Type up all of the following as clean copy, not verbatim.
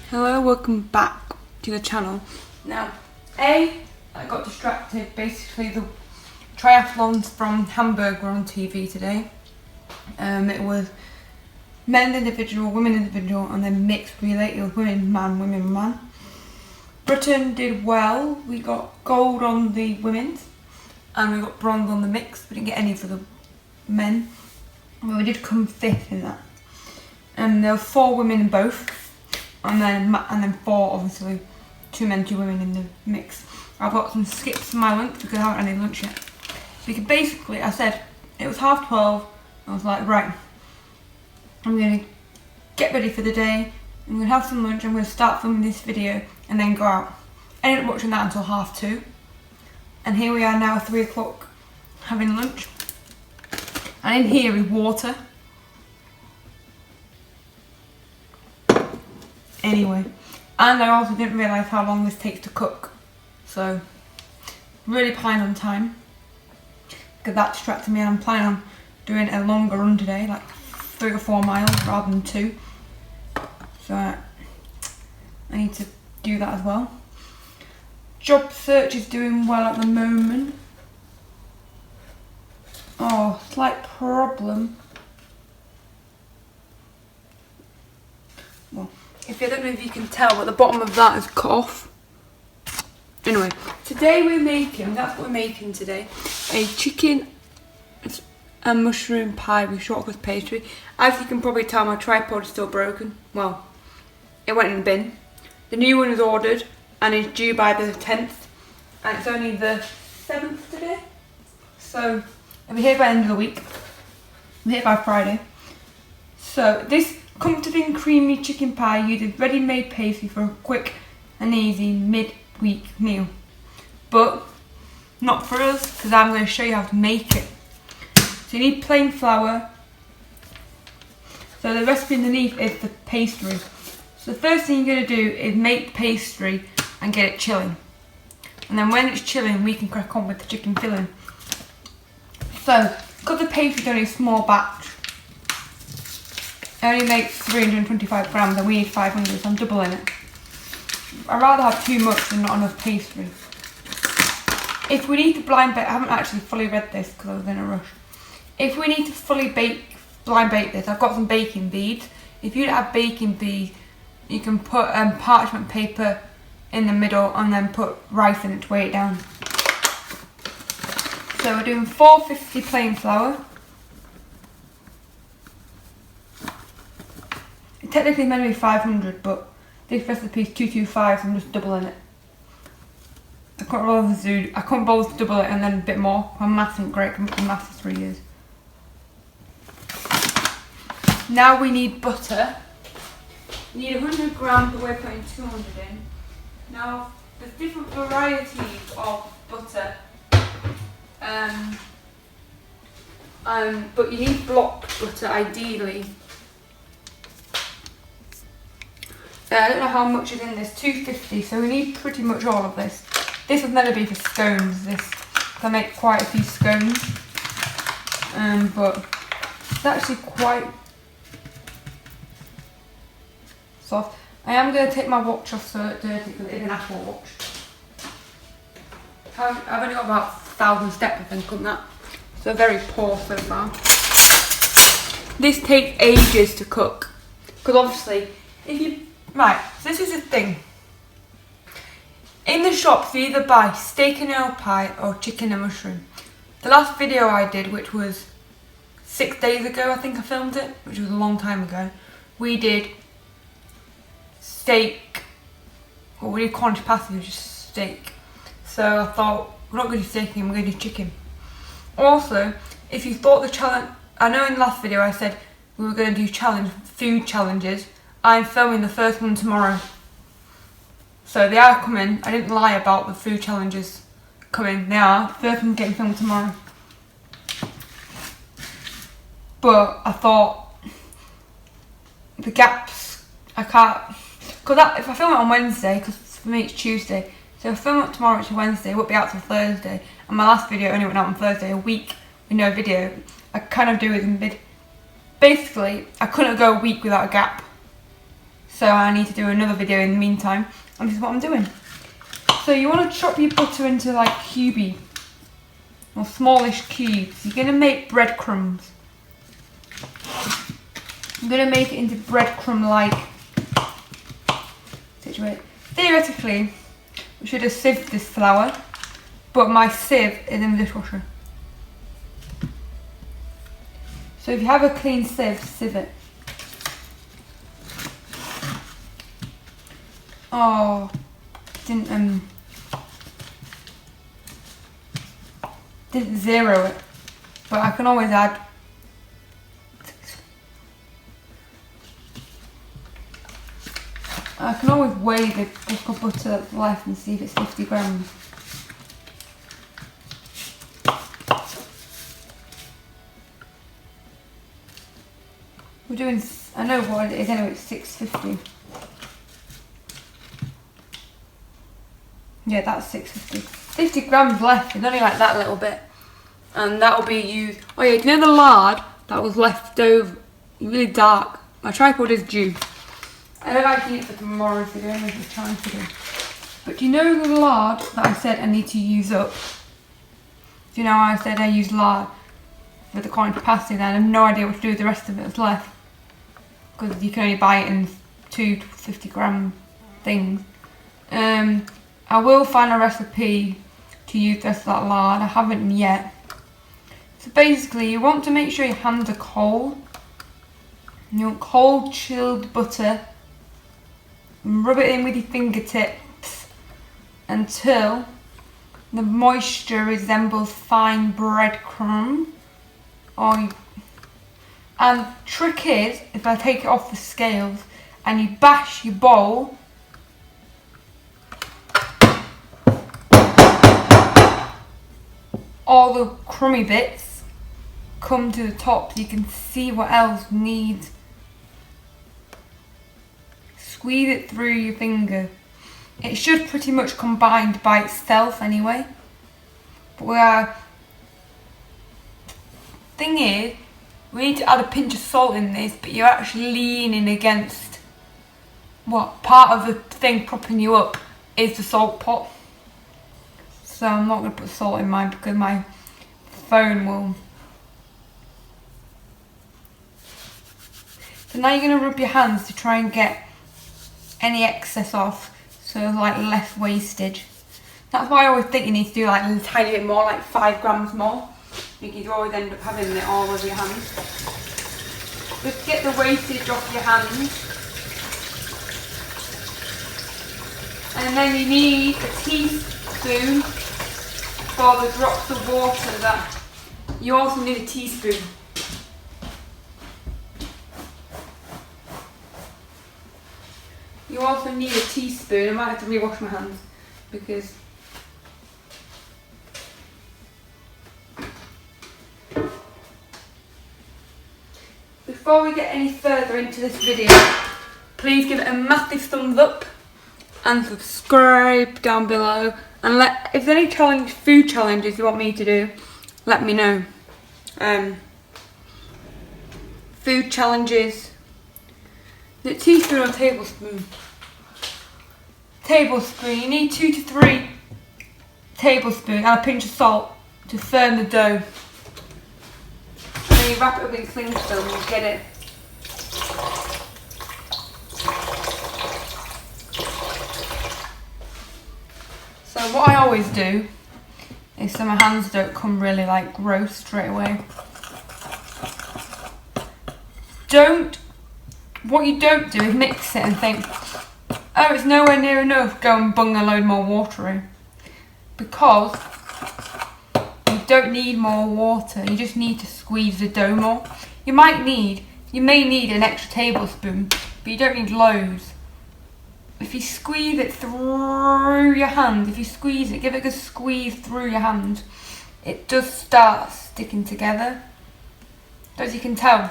Hello, welcome back to the channel. Now, I got distracted. Basically, the triathlons from Hamburg were on TV today. It was men individual, women individual, and then mixed relay. It was women, man. Britain did well. We got gold on the women's, and we got bronze on the mixed. We didn't get any for the men, but we did come 5th in that. And there were 4 women in both. And then 4, obviously, 2 men, 2 women in the mix. I've got some skips for my lunch because I haven't had any lunch yet. Because basically, I said, it was 12:30. I was like, right, I'm going to get ready for the day. I'm going to have some lunch. I'm going to start filming this video and then go out. I ended up watching that until 2:30. And here we are now, 3 o'clock, having lunch. And in here is water. Anyway, and I also didn't realise how long this takes to cook, so really behind on time because that distracted me. And I'm planning on doing a longer run today, like 3 or 4 miles rather than 2, so I need to do that as well. Job search is doing well at the moment. Oh, slight problem. Well, I don't know if you can tell, but the bottom of that is cut off. Anyway, today that's what we're making today, a chicken and mushroom pie with shortcrust pastry. As you can probably tell, my tripod is still broken. Well, it went in the bin. The new one is ordered and is due by the 10th, and it's only the 7th today. So, I'll be here by the end of the week. I'm here by Friday. So, this comforting creamy chicken pie uses ready-made pastry for a quick and easy mid-week meal. But not for us, because I'm going to show you how to make it. So you need plain flour. So the recipe underneath is the pastry. So the first thing you're going to do is make the pastry and get it chilling. And then when it's chilling, we can crack on with the chicken filling. So, because the pastry is only a small batch, it only makes 325 grams and we need 500, so I'm doubling it. I'd rather have too much than not enough pastry. If we need to blind bake, I haven't actually fully read this because I was in a rush. If we need to blind bake this, I've got some baking beads. If you don't have baking beads, you can put parchment paper in the middle and then put rice in it to weigh it down. So we're doing 450 plain flour. Technically meant to be 500, but this recipe is 225, so I'm just doubling it. I couldn't bother to double it and then a bit more. My maths isn't great, I've been maths for 3 years. Now we need butter. We need 100 grams, but we're putting 200 in. Now, there's different varieties of butter. But you need blocked butter ideally. I don't know how much is in this, 250, so we need pretty much all of this. This was meant to be for scones, I make quite a few scones, but it's actually quite soft. I am going to take my watch off so it's dirty because it is an Apple Watch. I've only got about 1,000 steps I think on that, so very poor so far. This takes ages to cook, because obviously, right, so this is the thing. In the shops, you either buy steak and ale pie or chicken and mushroom. The last video I did, which was 6 days ago, I think I filmed it, which was a long time ago, we did steak, or we did Cornish pasty, which is steak. So I thought, we're not going to do steak again, we're going to do chicken. Also, if you thought the challenge, I know in the last video I said we were going to do food challenges. I'm filming the first one tomorrow. So they are coming. I didn't lie about the food challenges coming. They are. The first one's getting filmed tomorrow. But I thought the gaps, I can't, because if I film it on Wednesday, because for me it's Tuesday, so if I film it tomorrow, which is Wednesday, it won't be out till Thursday. And my last video only went out on Thursday, a week with no video. I kind of do it in basically, I couldn't go a week without a gap. so I need to do another video in the meantime, and this is what I'm doing. So you want to chop your butter into like cubey, or smallish cubes. You're going to make breadcrumbs. I'm going to make it into breadcrumb-like situation. Theoretically, we should have sieved this flour, but my sieve is in the dishwasher. So if you have a clean sieve, sieve it. Oh, didn't zero it, but I can always add. I can always weigh the book of butter that's left and see if it's 50 grams. We're doing, I know what it is anyway, it's 650. Yeah, that's 650. 50 grams left, it's only like that little bit. And that will be used. Oh yeah, do you know the lard that was left over? Really dark. My tripod is due. I don't like to eat it for tomorrow's video, I'm just trying to do. But do you know the lard that I said I need to use up? Do you know how I said I use lard for the corn pastry then? I have no idea what to do with the rest of it that's left. Because you can only buy it in 2 to 50 gram things. I will find a recipe to use the rest of that lard. I haven't yet. So basically, you want to make sure your hands are cold. You want cold, chilled butter. And rub it in with your fingertips until the moisture resembles fine breadcrumb. And the trick is, if I take it off the scales and you bash your bowl, all the crummy bits come to the top so you can see what else needs. Squeeze it through your finger. It should pretty much combine by itself anyway. But thing is, we need to add a pinch of salt in this, but you're actually leaning against what part of the thing propping you up is the salt pot. So I'm not going to put salt in mine because my phone will. So now you're going to rub your hands to try and get any excess off, so like less wastage. That's why I always think you need to do like a tiny bit more, like 5 grams more. Because you always end up having it all over your hands. Just get the wastage off your hands. And then you need a teaspoon for the drops of water that you also need a teaspoon. You also need a teaspoon. I might have to rewash my hands because before we get any further into this video, please give it a massive thumbs up and subscribe down below. And if there's any food challenges you want me to do, let me know. Food challenges. Is it teaspoon or tablespoon? Tablespoon. You need 2 to 3 tablespoons and a pinch of salt to firm the dough. And then you wrap it up in cling film and get it. So what I always do is so my hands don't come really like gross straight away. What you don't do is mix it and think, oh, it's nowhere near enough, go and bung a load more water in. Because you don't need more water, you just need to squeeze the dough more. You may need an extra tablespoon, but you don't need loads. If you squeeze it through your hand, give it a good squeeze through your hand, it does start sticking together. As you can tell,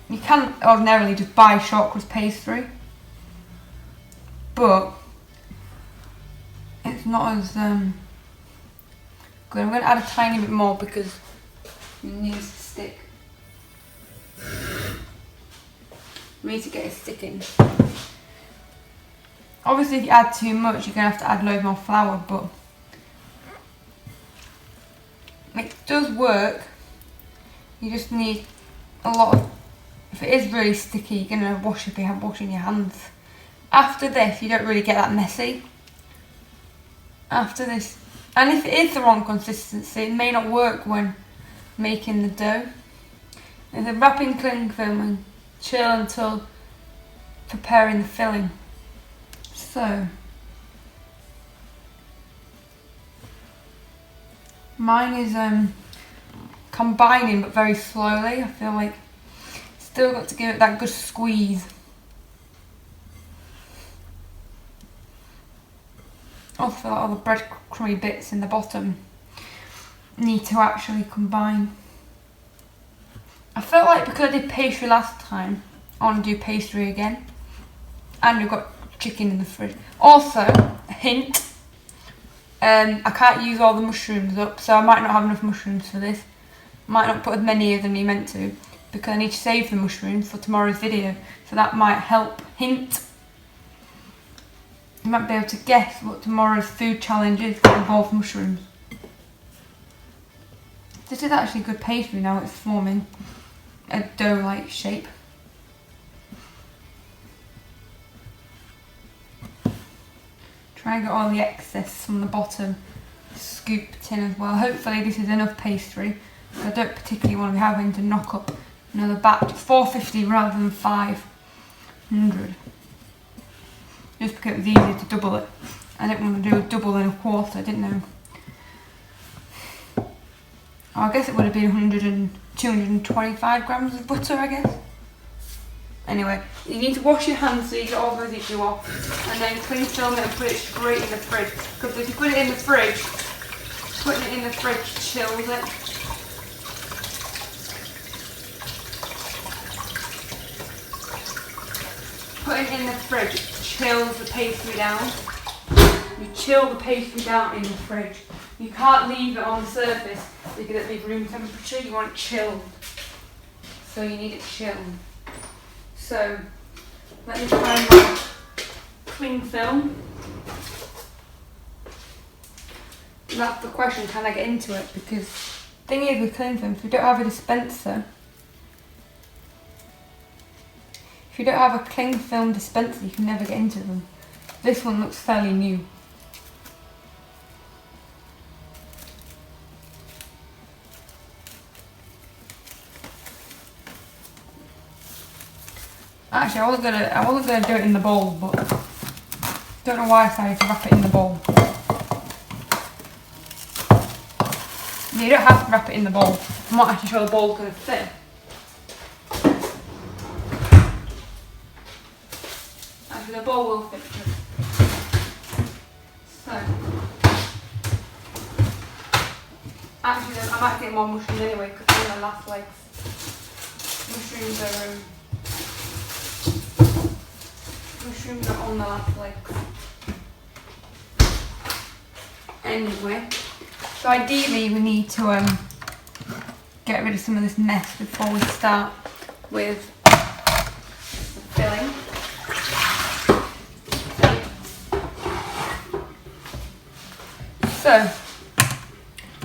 you can ordinarily just buy shortcrust pastry, but it's not as good. I'm going to add a tiny bit more because it needs to stick. for me to get it sticking. Obviously if you add too much you're going to have to add loads more flour, but it does work. You just need a lot of, if it is really sticky you're going to wash it, washing your hands. After this you don't really get that messy. After this, and if it is the wrong consistency it may not work when making the dough. And then wrap in cling film and chill until preparing the filling. So mine is combining but very slowly. I feel like still got to give it that good squeeze. I also feel like all the breadcrumby bits in the bottom need to actually combine. I felt like because I did pastry last time, I want to do pastry again. And we've got chicken in the fridge. Also, a hint, I can't use all the mushrooms up, so I might not have enough mushrooms for this. Might not put as many as I meant to, because I need to save the mushrooms for tomorrow's video. So that might help. Hint. You might be able to guess what tomorrow's food challenge is that involves mushrooms. This is actually good pastry now, it's forming a dough-like shape. Try and get all the excess from the bottom scooped in as well. Hopefully this is enough pastry. I don't particularly want to be having to knock up another batch. 450 rather than 500. Just because it was easier to double it. I didn't want to do a double and a quarter, I didn't know. Oh, I guess it would have been 225 grams of butter, I guess. Anyway, you need to wash your hands so you get all the residue off, and then cling film it and put it straight in the fridge. Because if you put it in the fridge, putting it in the fridge chills it. Putting it in the fridge chills the pastry down. You chill the pastry down in the fridge. You can't leave it on the surface because it'll be room temperature. You want it chilled. So you need it chilled. So let me find my cling film. That's the question, can I get into it? Because the thing is with cling film, if you don't have a dispenser, if you don't have a cling film dispenser, you can never get into them. This one looks fairly new. Actually, I wasn't gonna do it in the bowl, but don't know why I decided to wrap it in the bowl. You don't have to wrap it in the bowl. I'm not actually sure the bowl's gonna fit. Actually, the bowl will fit. So, actually, I might get more mushrooms anyway because they're the last legs. Mushrooms are on the last legs. Anyway, so ideally we need to get rid of some of this mess before we start with the filling. So,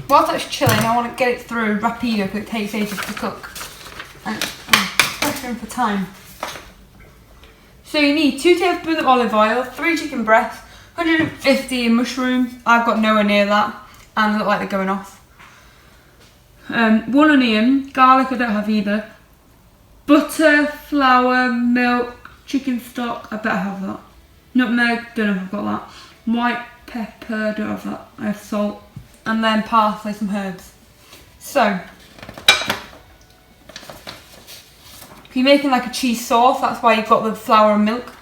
whilst that's chilling, I want to get it through rapido because it takes ages to cook. And pressuring for time. So you need 2 tablespoons of olive oil, 3 chicken breasts, 150 mushrooms. I've got nowhere near that, and they look like they're going off. 1 onion, garlic I don't have either. Butter, flour, milk, chicken stock, I better have that. Nutmeg, don't know if I've got that. White pepper, don't have that. I have salt. And then parsley, some herbs. So, if you're making like a cheese sauce, that's why you've got the flour and milk.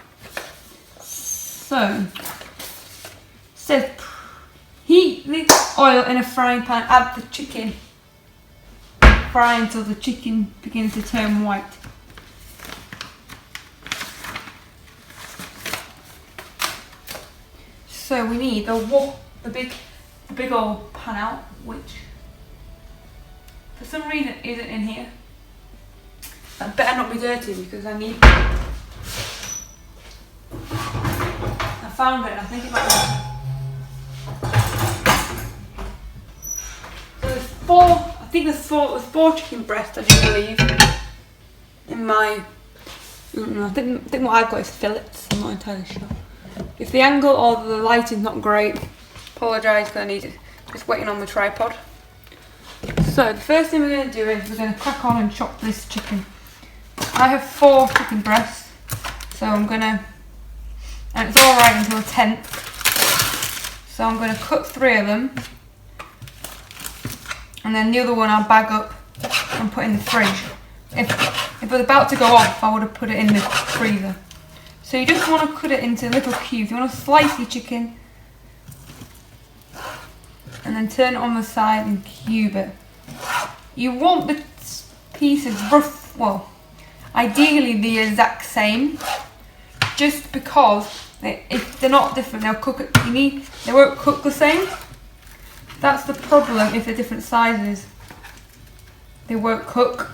So, it says heat the oil in a frying pan, add the chicken. Fry until the chicken begins to turn white. So we need the big old pan out, which for some reason isn't in here. That better not be dirty because I need found it, and I think it might be. So there's four. I think there's four chicken breasts, I do believe. In my, I think what I've got is fillets. I'm not entirely sure. If the angle or the lighting's not great, apologise because I need it. Just waiting on the tripod. So the first thing we're going to do is we're going to crack on and chop this chicken. I have 4 chicken breasts, so I'm going to, and it's alright until the 10th. So I'm going to cut 3 of them, and then the other one I'll bag up and put in the fridge. If it was about to go off, I would have put it in the freezer. So you just want to cut it into little cubes. You want to slice your chicken and then turn it on the side and cube it. You want the pieces rough, well, ideally the exact same, just because if they're not different, they'll cook it. They won't cook the same. That's the problem if they're different sizes. They won't cook.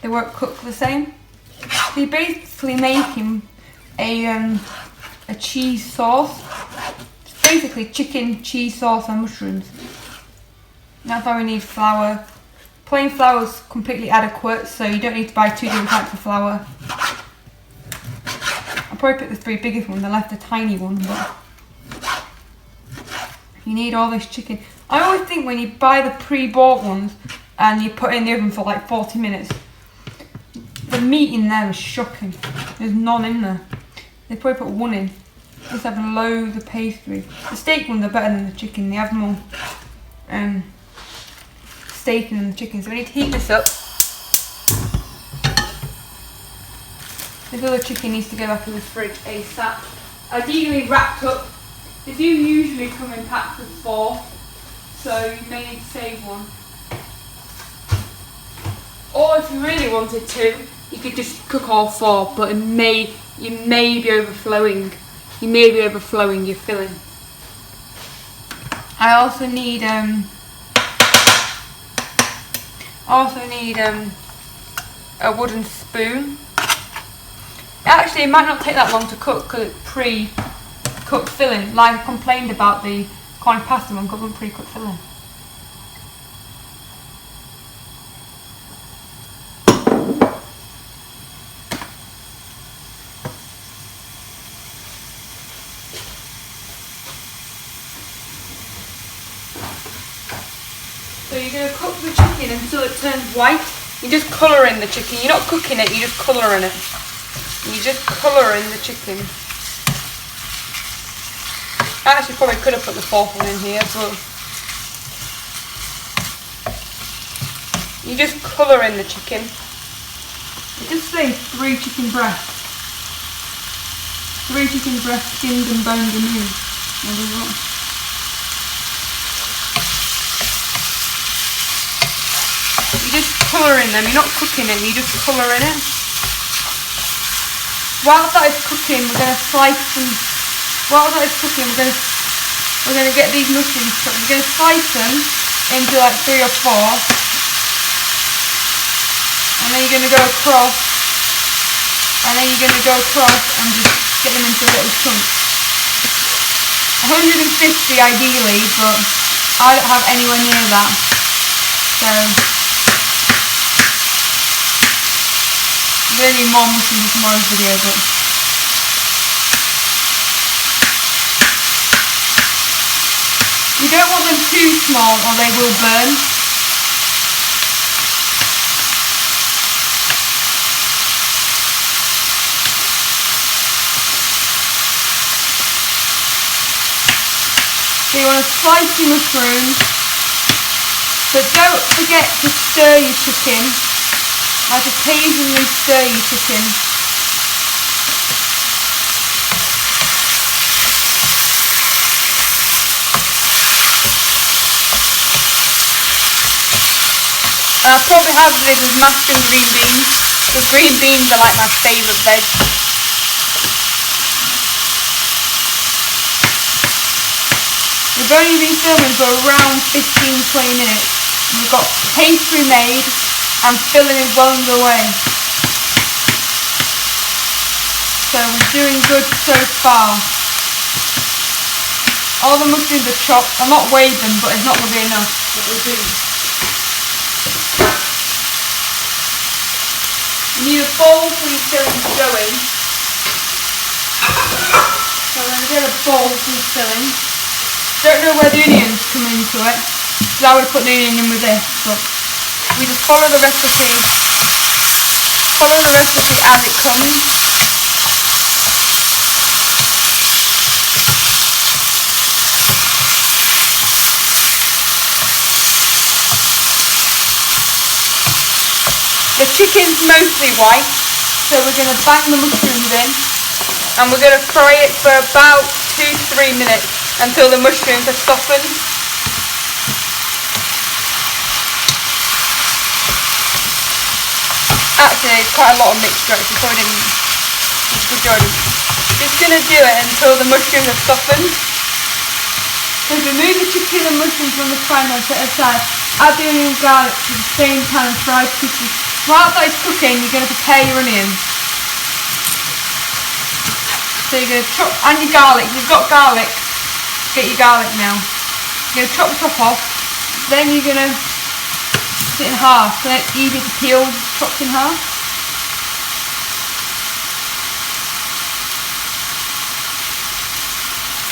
They won't cook the same. So you're basically making a cheese sauce. It's basically chicken, cheese sauce and mushrooms. That's why we need flour. Plain flour is completely adequate, so you don't need to buy 2 different types of flour. I'll probably pick the 3 biggest ones, I left the tiny one, but you need all this chicken. I always think when you buy the pre-bought ones and you put it in the oven for like 40 minutes, the meat in there is shocking. There's none in there. They probably put 1 in. Just have loads of pastry. The steak ones are better than the chicken. They have more steak in the chicken. So we need to heat this up. This other chicken needs to go back in the fridge ASAP. Ideally wrapped up. They do usually come in packs of 4, so you may need to save one. Or if you really wanted to, you could just cook all 4, but you may be overflowing. You may be overflowing your filling. I also need a wooden spoon. Actually, it might not take that long to cook because it's pre-cooked filling. Like I complained about the corn pasta one because it wasn't pre-cooked filling. So you're going to cook the chicken until it turns white. You're just colouring the chicken. You're not cooking it, you're just colouring it. You're just colouring the chicken. I actually probably could have put the 4th one in here, but you're just colouring the chicken. It just says 3 chicken breasts. 3 chicken breasts skinned and boned and moved. You're just colouring them, you're not cooking it, you're just colouring it. Whilst that is cooking, we're going to slice them. Whilst that is cooking, we're going to get these mushrooms cut. We're going to slice them into like 3 or 4. And then you're going to go across. And then you're going to go across and just get them into little chunks. 150 ideally, but I don't have anywhere near that. So really more mushrooms in tomorrow's video, but you don't want them too small or they will burn. So you want to slice your mushrooms, but don't forget to stir your chicken. Like occasionally stir your chicken. And I'll probably have this with mashed and green beans, because green beans are like my favourite veg. We've only been filming for around 15-20 minutes. And we've got pastry made. And filling is well underway. So we're doing good so far. All the mushrooms are chopped. I've not weighed them, but it's not going to be enough. What we'll do. You need a bowl for your filling to go in. So we're going to get a bowl for your filling. Don't know where the onions come into it, because I would put the onion in with this, but we just follow the recipe. Follow the recipe as it comes. The chicken's mostly white, so we're going to bang the mushrooms in and we're going to fry it for about 2 to 3 minutes until the mushrooms are softened. Actually, it's quite a lot of mixture actually, so I didn't. Good job. Just going to do it until the mushrooms are softened. So remove the chicken and mushrooms from the frying pan, set aside. Add the onion and garlic to the same pan and fry quickly. While that is cooking, you're going to prepare your onions. So you're going to chop, and your garlic. If you've got garlic, get your garlic now. You're going to chop the top off. Then you're going to cut it in half. So it's easy to peel, chopped in half.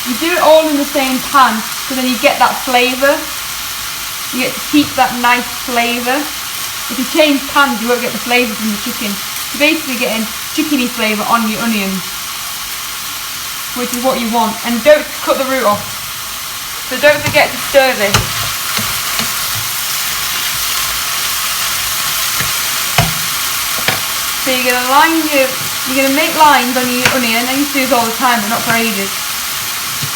You do it all in the same pan, so then you get that flavour. You get to keep that nice flavour. If you change pans, you won't get the flavour from the chicken. You're basically getting chickeny flavour on your onions, which is what you want. And don't cut the root off. So don't forget to stir this. So you're gonna make lines on your onion. I used to do this all the time, but not for ages.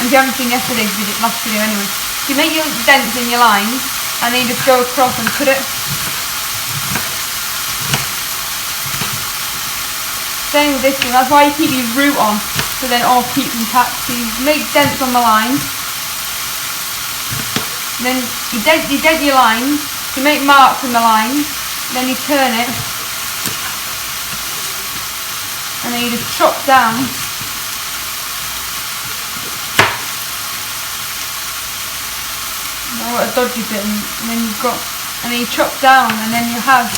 And if you haven't seen yesterday's video, last video anyway. So you make your dents in your lines, and then you just go across and cut it. Same with this one, that's why you keep your root on, so then it all keeps intact. So you make dents on the lines, then you dent your lines, you make marks in the lines, then you turn it, and then you just chop down. Oh, what a dodgy bit, and then you chop down, and then you have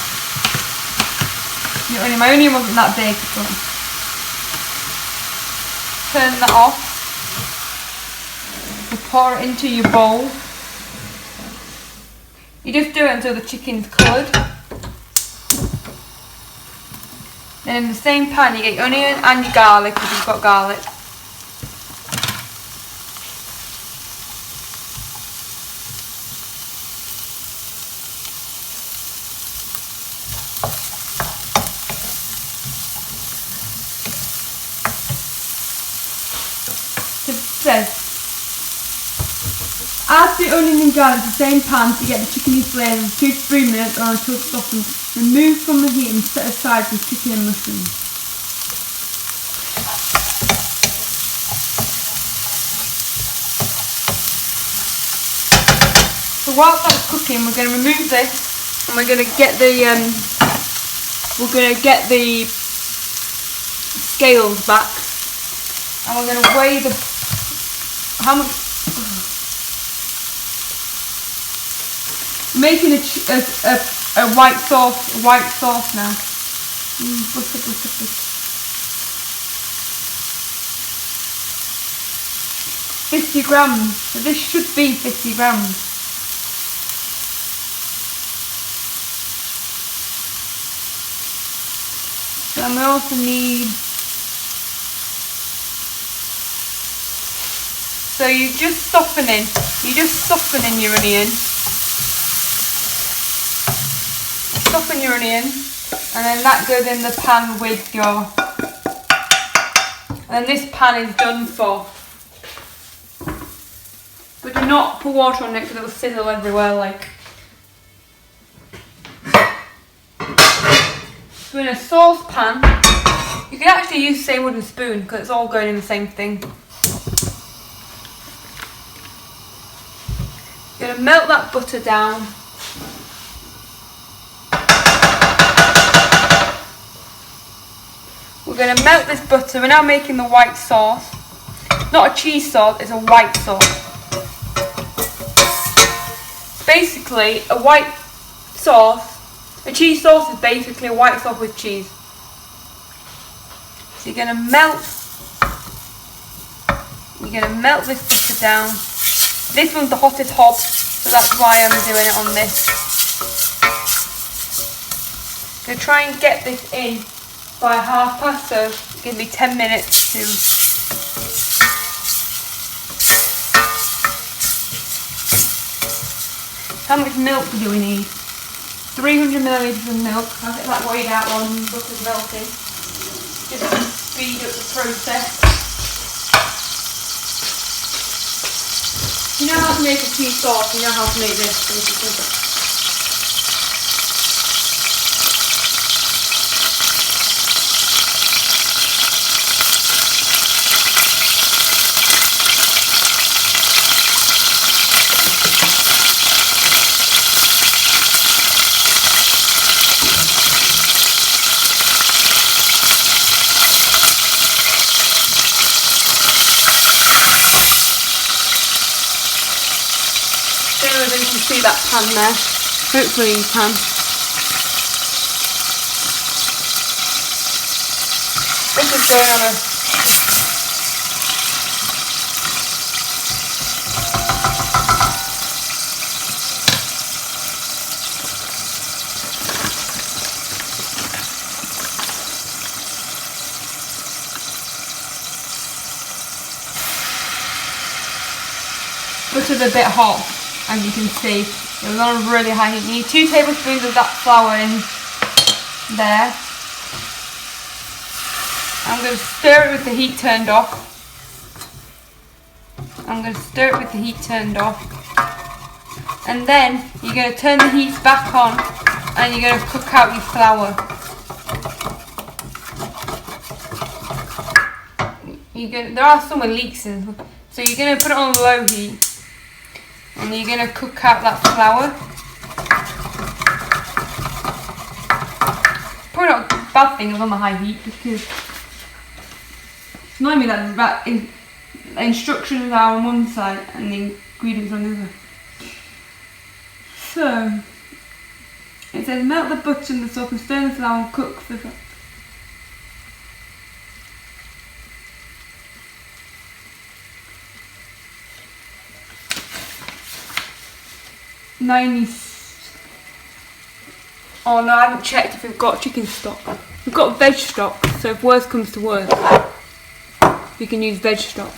your onion. My onion wasn't that big, but turn that off. You pour it into your bowl. You just do it until the chicken's coloured. Then in the same pan you get your onion and your garlic if you've got garlic. Says, add the onion and garlic to the same pan to get the chickeny flavour for 2 to 3 minutes or until softened. Remove from the heat and set aside for chicken and mushrooms. So whilst that's cooking, we're going to remove this and we're going to get the scales back, and we're going to weigh the how much. Making a white sauce now. Butter. 50 grams. So this should be 50 grams. And we also need. So you're just softening your onion. Soften your onion, and then that goes in the pan with your. And this pan is done for. But do not put water on it because it'll sizzle everywhere. Like. So in a saucepan, you can actually use the same wooden spoon because it's all going in the same thing. You're going to melt that butter down. We're going to melt this butter. We're now making the white sauce. Not a cheese sauce, it's a white sauce. Basically, a white sauce, a cheese sauce is basically a white sauce with cheese. So you're going to melt this butter down. This one's the hottest hob, so that's why I'm doing it on this. I'm going to try and get this in by past, so it's going to be 10 minutes to... How much milk do we need? 300 millilitres of milk. I'll get that weighed out while the butter's melting. Just to speed up the process. You know how to make a cheese sauce, you know how to make this basically. You can see that pan there. Hopefully you can. This is going on a... Butter's a bit hot. As you can see, it was on a really high heat. You need 2 tablespoons of that flour in there. I'm going to stir it with the heat turned off. And then you're going to turn the heat back on and you're going to cook out your flour. There are some leaks in, so you're going to put it on low heat. And you're going to cook out that flour. Probably not a bad thing it's on the high heat because it's annoying me that the instructions are on one side and the ingredients on the other. So, it says melt the butter in the sauce and stir the flour and cook for 90. Oh no, I haven't checked if we've got chicken stock. We've got veg stock, so if worse comes to worse, we can use veg stock.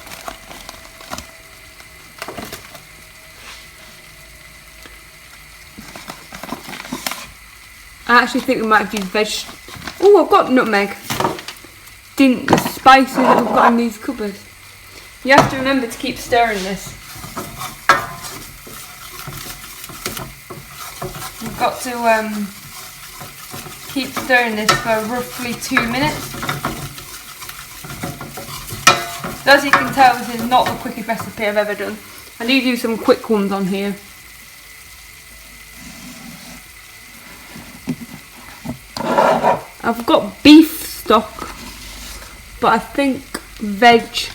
I actually think we might have used veg. Oh, I've got nutmeg. The spices that we've got in these cupboards. You have to remember to keep stirring this. You've got to keep stirring this for roughly 2 minutes. So as you can tell, this is not the quickest recipe I've ever done. I do some quick ones on here. I've got beef stock, but I think veg.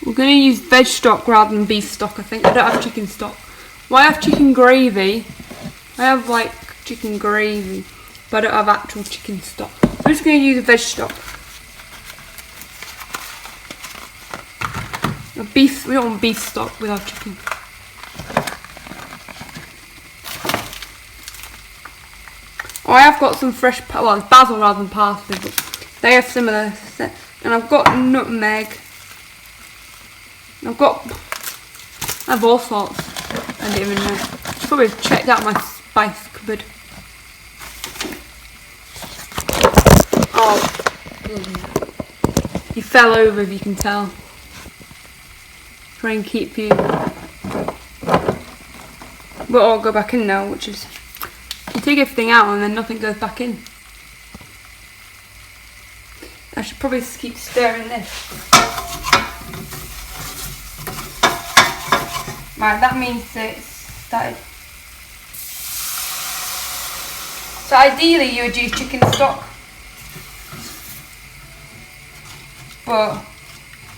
We're going to use veg stock rather than beef stock, I think. I don't have chicken stock. Well, I have chicken gravy. I have like chicken gravy, but I don't have actual chicken stock. I'm just going to use veg stock. Beef, we don't want beef stock with our chicken. Oh, I have got some fresh, well, it's basil rather than parsley, but they have similar. And I've got nutmeg. I have all sorts. I didn't even know. Should probably have checked out my spice cupboard. Oh, he fell over, if you can tell. Try and keep you. But I'll go back in now, which is you take everything out and then nothing goes back in. I should probably keep stirring this. Right, that means it's started. So ideally you would use chicken stock, but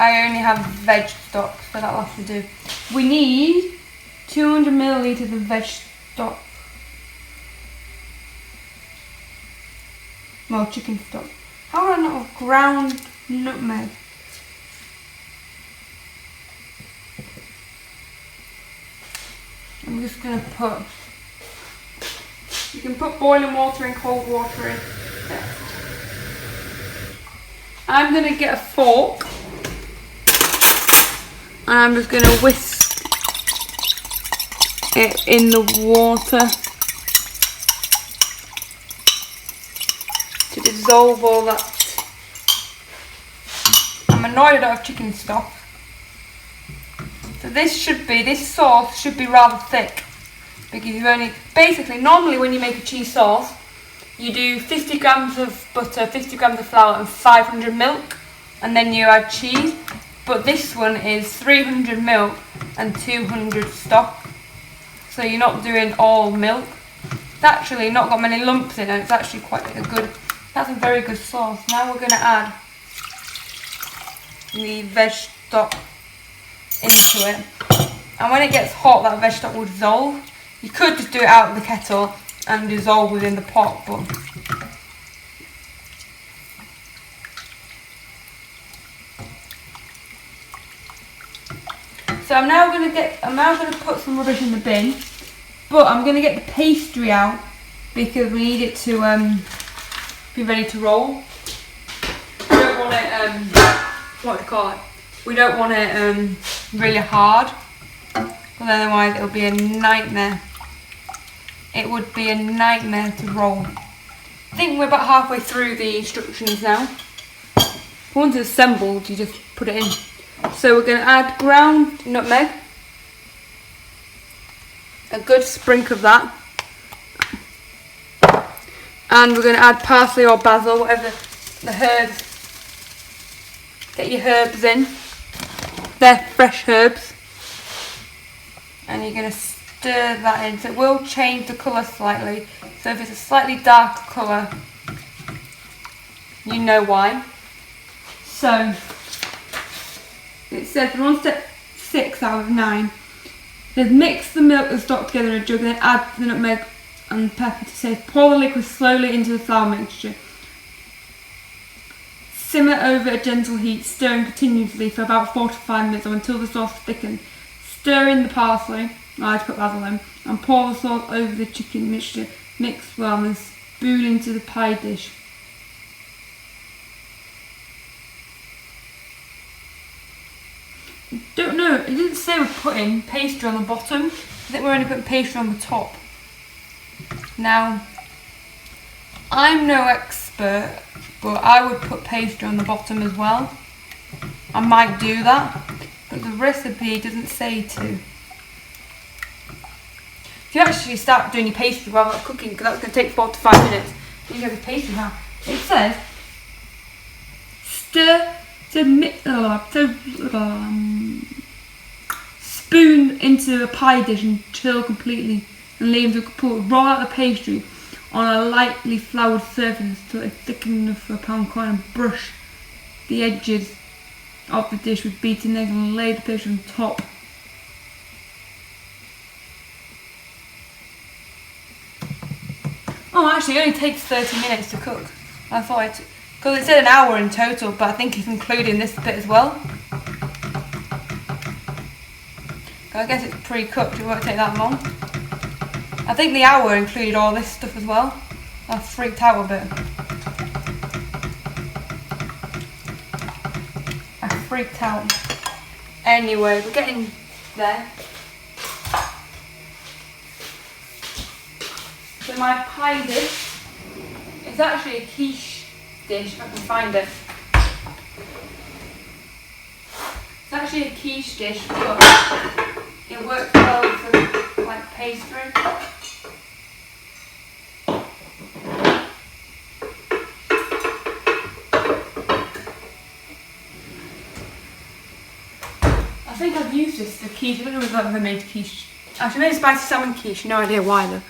I only have veg stock, so that'll have to do. We need 200 millilitres of veg stock. Well, chicken stock. How do I not have ground nutmeg? I'm just going to put, you can put boiling water and cold water in. I'm going to get a fork and I'm just going to whisk it in the water to dissolve all that. I'm annoyed I don't have chicken stock. So this sauce should be rather thick, because you've only, basically normally when you make a cheese sauce, you do 50 grams of butter, 50 grams of flour and 500 milk, and then you add cheese. But this one is 300 milk and 200 stock, so you're not doing all milk. It's actually not got many lumps in it, it's actually quite a good, that's a very good sauce. Now we're going to add the veg stock into it, and when it gets hot that veg stock will dissolve. You could just do it out of the kettle and dissolve within the pot, but so I'm now going to put some rubbish in the bin, but I'm going to get the pastry out because we need it to be ready to roll. We don't want it what do you call it? We don't want it really hard, because otherwise it'll be a nightmare. It would be a nightmare to roll. I think we're about halfway through the instructions now. Once it's assembled, you just put it in. So we're going to add ground nutmeg, a good sprinkle of that, and we're going to add parsley or basil, whatever the herbs. Get your herbs in. They're fresh herbs, and you're going to stir that in. So it will change the colour slightly. So if it's a slightly darker colour, you know why. So it says we're on step 6 out of 9. Then mix the milk and stock together in a jug, then add the nutmeg and pepper to taste. Pour the liquid slowly into the flour mixture. Simmer over a gentle heat, stirring continuously for about 4 to 5 minutes or until the sauce thickens. Stir in the parsley, I just put basil in, and pour the sauce over the chicken mixture. Mix well and spoon into the pie dish. Don't know, it didn't say we're putting pastry on the bottom. I think we're only putting pastry on the top. Now, I'm no expert, but I would put pastry on the bottom as well. I might do that, but the recipe doesn't say to. If you actually start doing your pastry while that's cooking, because that's going to take 4 to 5 minutes, you have a pastry now. It says, spoon into a pie dish until completely, and leave the couple. Roll out the pastry on a lightly floured surface until it's thick enough for a pound coin, and brush the edges of the dish with beaten egg and lay the pastry on top. Oh, actually it only takes 30 minutes to cook. I thought it, because it said an hour in total, but I think it's including this bit as well. I guess it's pre-cooked, it won't take that long. I think the hour included all this stuff as well. I freaked out a bit. I freaked out. Anyway, we're getting there. So my pie dish is actually a quiche dish, if I can find it. It's actually a quiche dish, but it works well for like pastry. I think I've used this for quiche. I don't know if I've ever made quiche Actually, I made a spicy salmon quiche, no idea why though.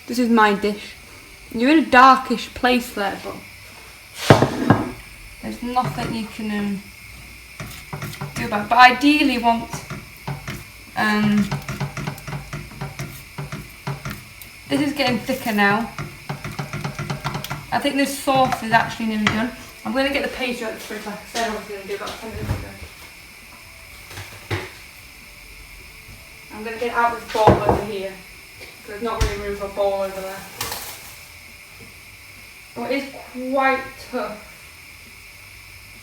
This is my dish. You're in a darkish place there, but there's nothing you can do about it. But ideally want this is getting thicker now. I think this sauce is actually nearly done. I'm going to get the pastry out of the fridge like I said I was going to do about 10 minutes ago. I'm going to get out this bowl over here. There's not really room for a bowl over there. Oh, it is quite tough.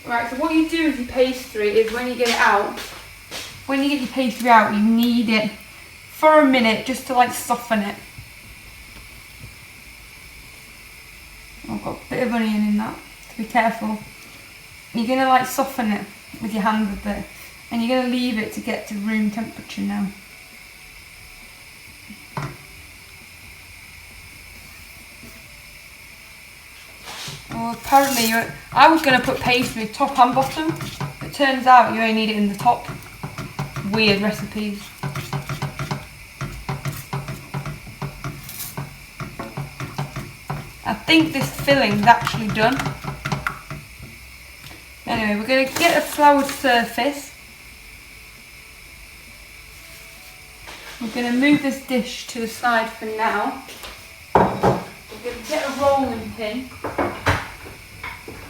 Right, so what you do with your pastry is when you get it out, when you get your pastry out, you knead it for a minute just to like soften it. I've got a bit of onion in that, so be careful. You're going to like soften it with your hand a bit, and you're going to leave it to get to room temperature now. Well, apparently I was going to put pastry top and bottom. It turns out you only need it in the top. Weird recipes. I think this filling's actually done. Anyway, we're going to get a floured surface. We're going to move this dish to the side for now. We're going to get a rolling pin.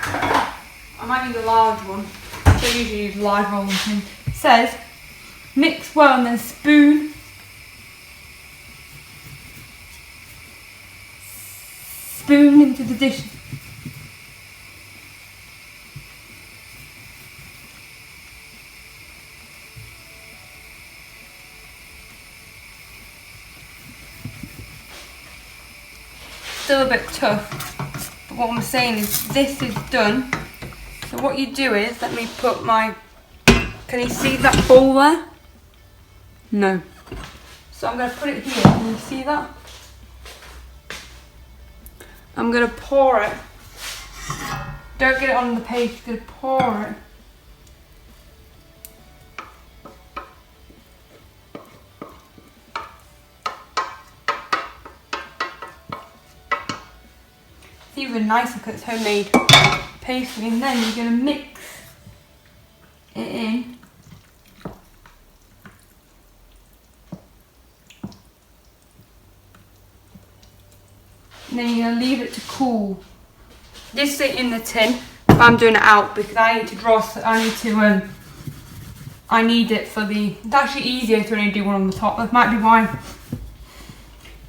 I might need a large one. I usually use a large rolling pin. It says, mix well and then spoon. Spoon into the dish. Still a bit tough, but what I'm saying is this is done. So what you do is, let me put my, can you see that bowl there? No. So I'm going to put it here, can you see that? I'm going to pour it. Don't get it on the paste, you're going to pour it. It's even nicer because it's homemade pastry, and then you're going to mix it in. And then you're going to leave it to cool. This is in the tin, but I'm doing it out because I need to draw. I need it for the. It's actually easier to only do one on the top. That might be why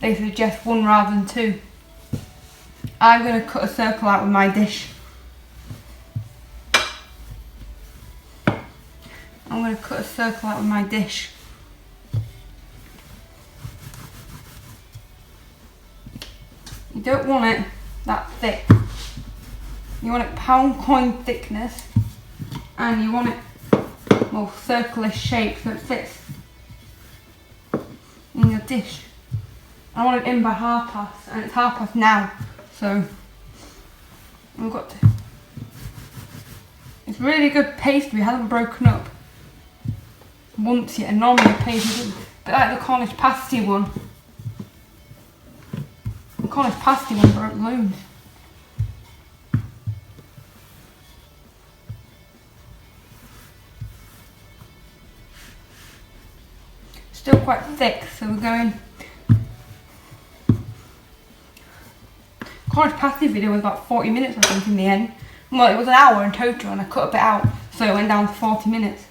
they suggest one rather than two. I'm going to cut a circle out with my dish. I'm going to cut a circle out with my dish. You don't want it that thick. You want it pound coin thickness, and you want it more circular shape so it fits in your dish. I want it in by past, and it's past now, so I've got to. It's really good pastry, it hasn't broken up once yet. Normally a pastry, a bit like the Cornish pasty one. The Cornish pasty one broke loads. Still quite thick, so we're going. Cornish pasty video was about 40 minutes, I think, in the end. Well, it was an hour in total, and I cut a bit out, so it went down to 40 minutes.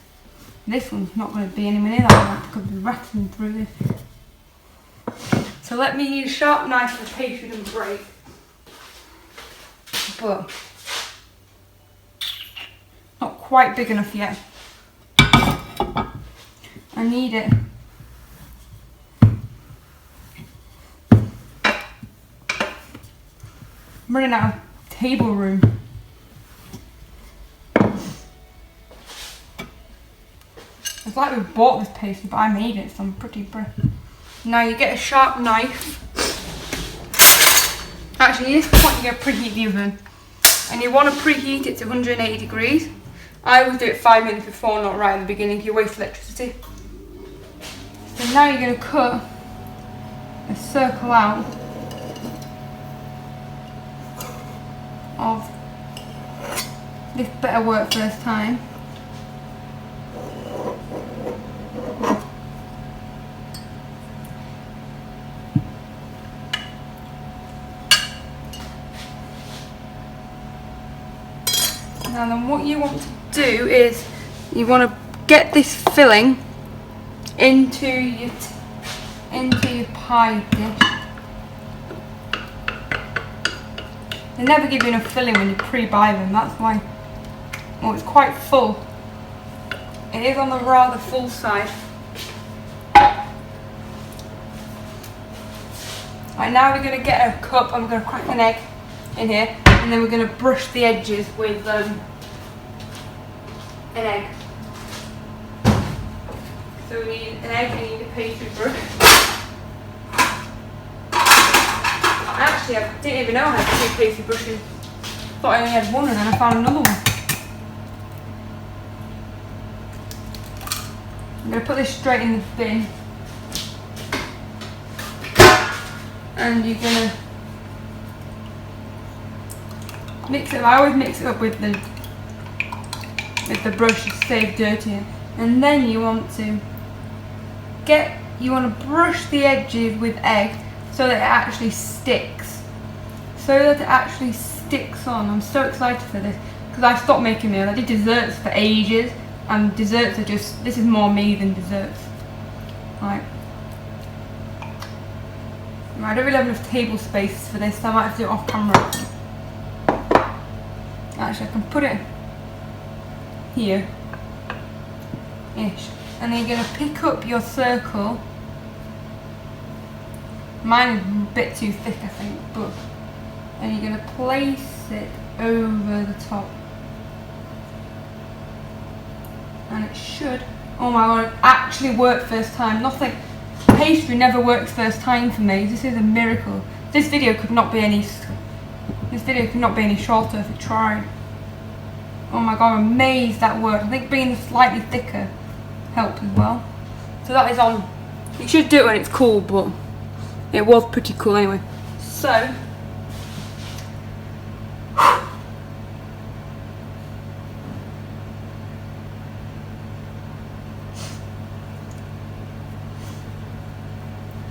This one's not going to be anywhere near that long because we're rattling through this. So let me use a sharp knife for the pastry doesn't break. But not quite big enough yet. I need it. I'm running out of table room. It's like we bought this pastry, but I made it, so I'm pretty Now you get a sharp knife. Actually, at this point you're going to preheat the oven. And you want to preheat it to 180 degrees. I always do it 5 minutes before, not right at the beginning, you waste electricity. So now you're going to cut a circle out of this. Better work first time. Now then, what you want to do is you want to get this filling into your pie dish. They never give you enough filling when you pre-buy them. That's why. Oh, it's quite full. It is on the rather full side. Right, now we're going to get a cup and we're going to crack an egg in here, and then we're going to brush the edges with an egg. So we need an egg and we need a pastry brush. Actually, I didn't even know I had 2 pastry brushes. Thought I only had 1 and then I found another one. I'm going to put this straight in the bin. And you're going to mix it. I always mix it up with the brush to save dirty. And then you want to brush the edges with egg so that it actually sticks. So that it actually sticks on. I'm so excited for this because I stopped making meals. I did desserts for ages, and desserts are just, this is more me than desserts. Right. I don't really have enough table space for this, so I might have to do it off camera. Actually, I can put it here ish, and then you're going to pick up your circle. Mine is a bit too thick, I think, but and you're going to place it over the top, and it should, oh my god, actually work first time. Nothing, pastry never works first time for me. This is a miracle. This video could not be any shorter if it tried. Oh my god, I'm amazed that worked. I think being slightly thicker helped as well. So that is on. You should do it when it's cool, but it was pretty cool anyway. So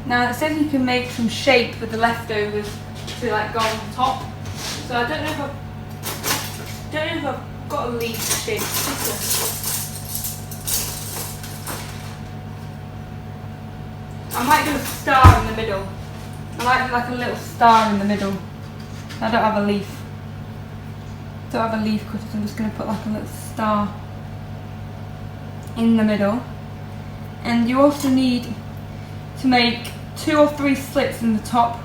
now it says you can make some shape with the leftovers to like go on top. So I don't know if I've got a leaf shape. I might do a star in the middle. I might do like a little star in the middle. I don't have a leaf. Don't have a leaf cutter, so I'm just going to put like a little star in the middle. And you also need to make 2 or 3 slits in the top.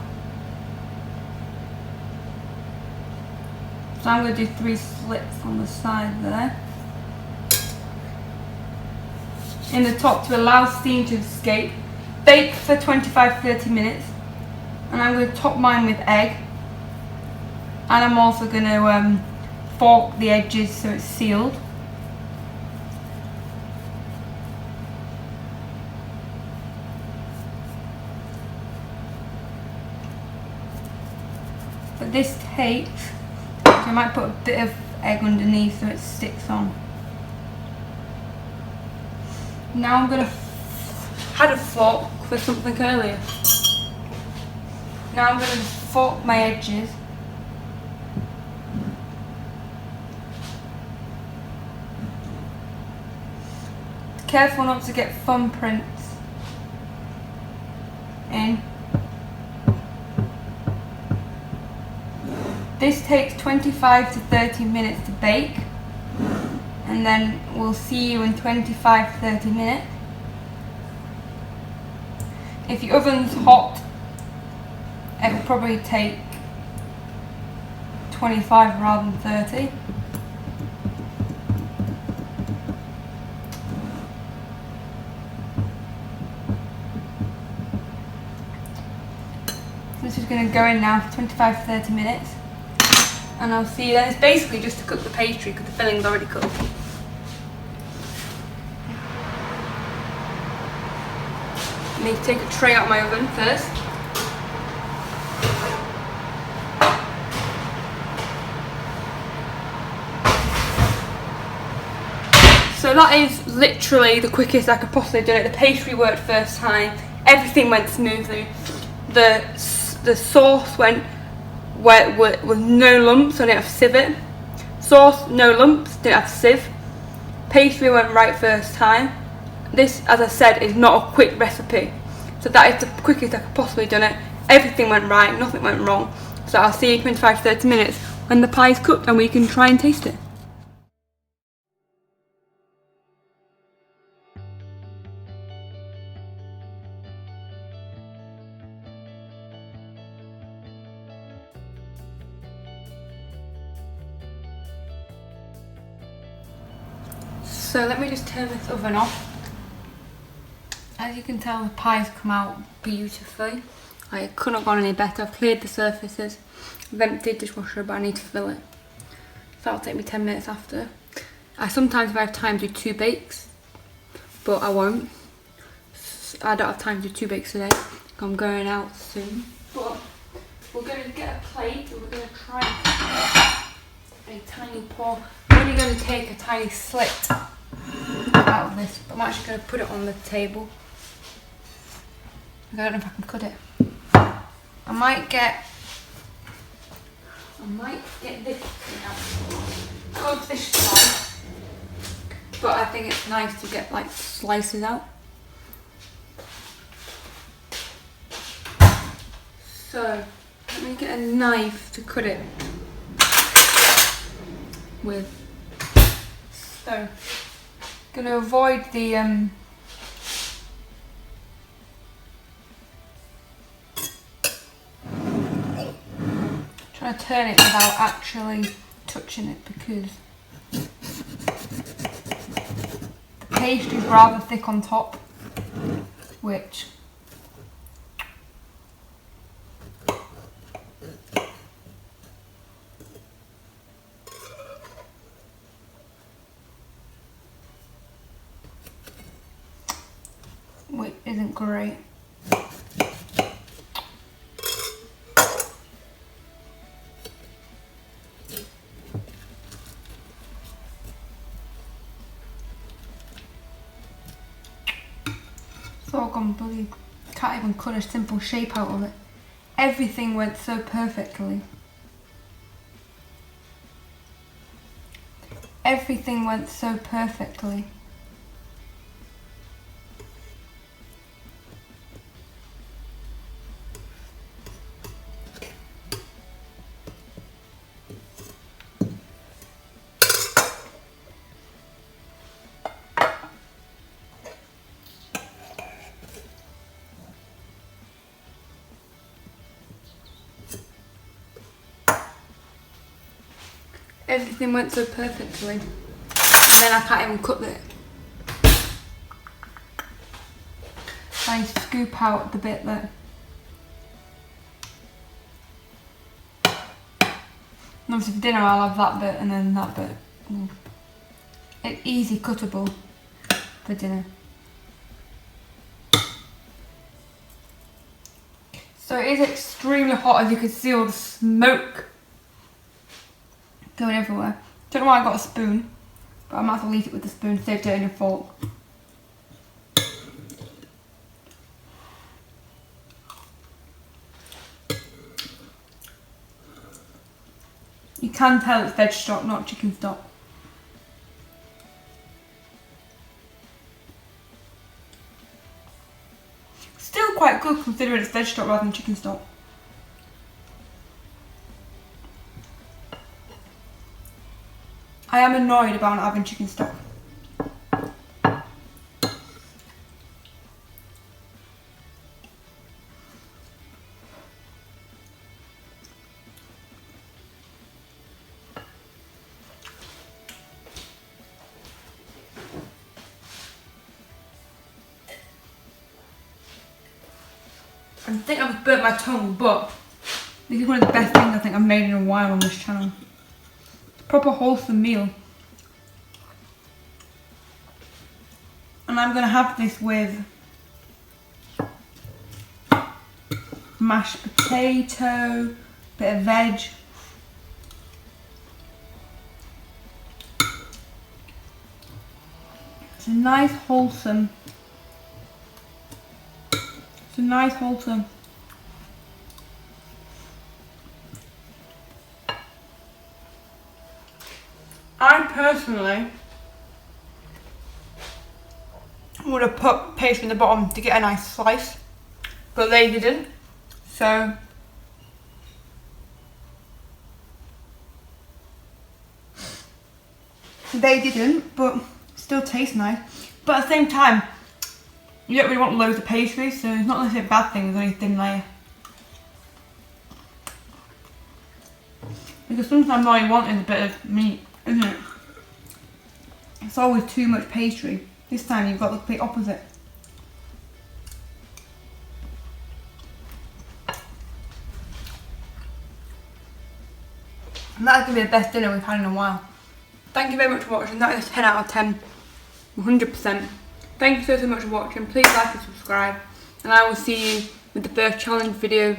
So I'm going to do 3 slits on the side there. In the top to allow steam to escape. Bake for 25-30 minutes. And I'm going to top mine with egg. And I'm also going to fork the edges so it's sealed. But this takes, I might put a bit of egg underneath so it sticks on. Now I'm going to had a fork for something earlier. Now I'm going to fork my edges. Careful not to get thumbprints in. This takes 25 to 30 minutes to bake, and then we'll see you in 25-30 minutes. If your oven's hot, it will probably take 25 rather than 30. This is going to go in now for 25-30 minutes. And I'll see you then. It's basically just to cook the pastry because the filling's already cooked. I need to take a tray out of my oven first. So that is literally the quickest I could possibly do it. The pastry worked first time. Everything went smoothly. The sauce went with no lumps, so I didn't have to sieve it. Sauce, no lumps, didn't have to sieve. Pastry went right first time. This, as I said, is not a quick recipe. So that is the quickest I could possibly done it. Everything went right, nothing went wrong. So I'll see you in 25 to 30 minutes when the pie is cooked and we can try and taste it. So let me just turn this oven off. As you can tell, the pie's come out beautifully. It couldn't have gone any better. I've cleared the surfaces. I've emptied the dishwasher, but I need to fill it. So that'll take me 10 minutes after. I sometimes, if I have time, do 2 bakes, but I won't. I don't have time to do 2 bakes today. I'm going out soon. But we're going to get a plate and we're going to try a tiny pour. I'm only going to take a tiny slit out of this, but I'm actually going to put it on the table. I don't know if I can cut it. I might get this out. Good fish slice, but I think it's nice to get like slices out. So let me get a knife to cut it with. So gonna avoid the trying to turn it without actually touching it because the pastry is rather thick on top, which isn't great. It's all gone bloody, can't even cut a simple shape out of it. Everything went so perfectly. Everything went so perfectly. Everything went so perfectly, and then I can't even cut it. I scoop out the bit that, and obviously for dinner I'll have that bit and then that bit. It's easy cuttable for dinner. So it is extremely hot, as you can see all the smoke going everywhere. Don't know why I got a spoon, but I might as well eat it with the spoon, save it in a fork. You can tell it's veg stock, not chicken stock. Still quite good considering it's veg stock rather than chicken stock. I am annoyed about not having chicken stock. I think I've burnt my tongue, but this is one of the best things I think I've made in a while on this channel. Proper wholesome meal. And I'm going to have this with mashed potato, bit of veg. It's a nice wholesome. I personally would have put pastry in the bottom to get a nice slice, but they didn't, so but still tastes nice. But at the same time, you don't really want loads of pastry, so it's not necessarily a bad thing with only a thin layer. Because sometimes all you want is a bit of meat, isn't it? It's always too much pastry. This time you've got the complete opposite. And that's going to be the best dinner we've had in a while. Thank you very much for watching. That is a 10 out of 10. 100%. Thank you so much for watching. Please like and subscribe. And I will see you with the first challenge video.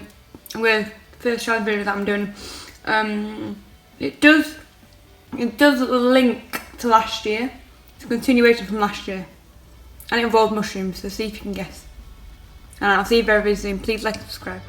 That I'm doing. It does link to last year. It's a continuation from last year. And it involves mushrooms, so see if you can guess. And I'll see you very, very soon. Please like and subscribe.